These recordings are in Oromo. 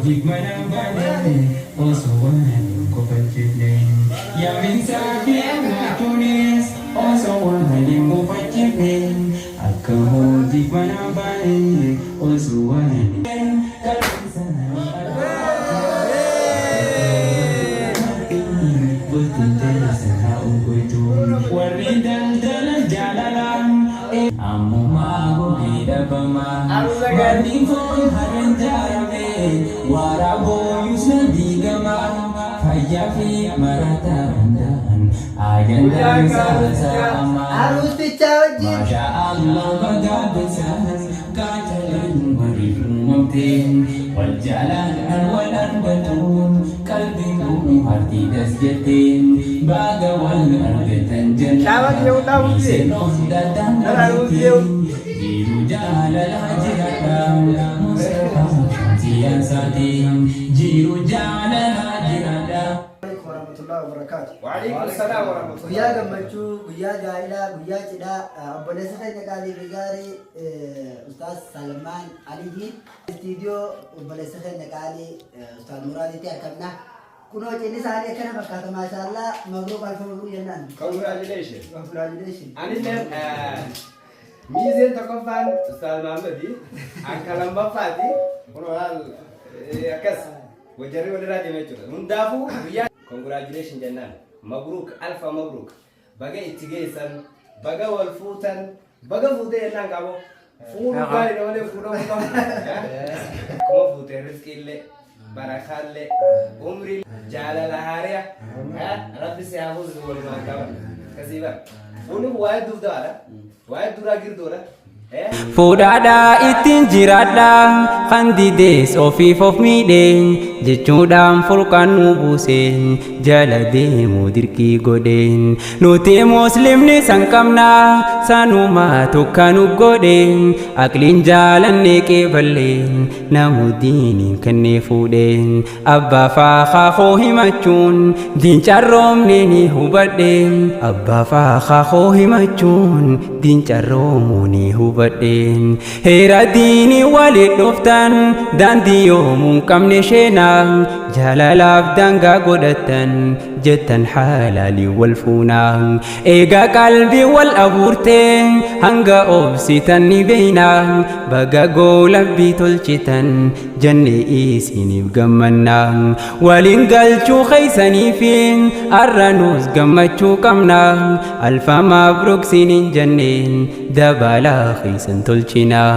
jik mana balik osowan kopal cipling ya min sabiya tunis osowan kopal cipling akamu jik mana balik osowan kalbi sana Waridal dalam jalanan Amu mahu beda pema Ganding pun haran jarame Warabo yusna digama Fayafi marata randan Agan dan sama Masya Allah baga besar Kajalan berifung memting Waljalan walan batun Kalbimu hati das jatin Bagawal argatan jannah Isenos datang naritin Jiru jalal hajiratam Mustafa syamsiyan satin Jiru jalal hajiratam warahmatullahi wabarakatuh. Waalaikumsalam warahmatullahi Guyyaa gammachuu, guyyaa gaa'ilaa, guyyaa cidhaa obboleessa keenya qaalii fi gaarii Ustaaz Salmaan Aliitiin istiidiyoo obboleessa keenya qaalii Ustaaz Muraadiitti argamna. Kunoo cidhi isaanii akkana fakkaata maashaallah mabruuq alfa mabruuq jennaan. Congratulations. Congratulations. Anillee miizeen tokkoffaan Ustaaz Mahammadi akka lammaffaati kun walaal akkas wajarri walirraa deema jechuudha. Hundaafuu guyyaa congratulations jennaan. Mabruuq alfa mabruuq. Baga itti geessan, baga wal fuutan, baga fuutee jennaan qabo. Fuudhu gaariidha malee fuudhamuu qabu. Akkuma fuutee rizqiillee, barakaallee, umrii jaalala haariya. Rabbi si haa fuusisu walumaan qaban. Akkasii bara. Fuudhuun waa'ee dugdaadha. Waa'ee duraa girdoodha. Fuudhaadha ittiin jiraadha kan didees ofiif of miidheen jechuudhaan furqaan nu buuseen jala deemuu dirqii godheen nuti muslimni san qabna sanuma tokko nu godheen aqliin jaalannee qeeballeen namu diiniin kennee fuudheen abbaa faakaa koo himachuun diincarroomne ni hubadheen abbaa faakaa koo himachuun diincarroomuu ni hubadheen heera diinii waliin dhuftan daandii yoomuu qabne sheenaa jaalalaaf daangaa godhatan jettan halaalii wal fuunaa eegaa qalbii wal abuurtee hanga obsitan ni beeynaa baga goolabbii tolchitan jenne isiniif gammannaa waliin galchuu keeysaniifi arranuus gammachuu qabnaa alfa mabruuq siniin jenneen dabalaa keeysan tolchinaa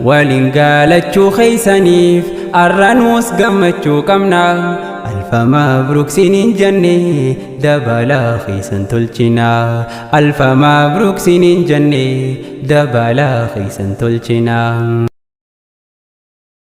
waliin galachuu keeysaniif arranuus gammachuu qabnaa alfa mabruuq siniin jenne dabalaa keeysan tolchinaa alfa mabruuq siniin jenne dabalaa keeysan tolchinaa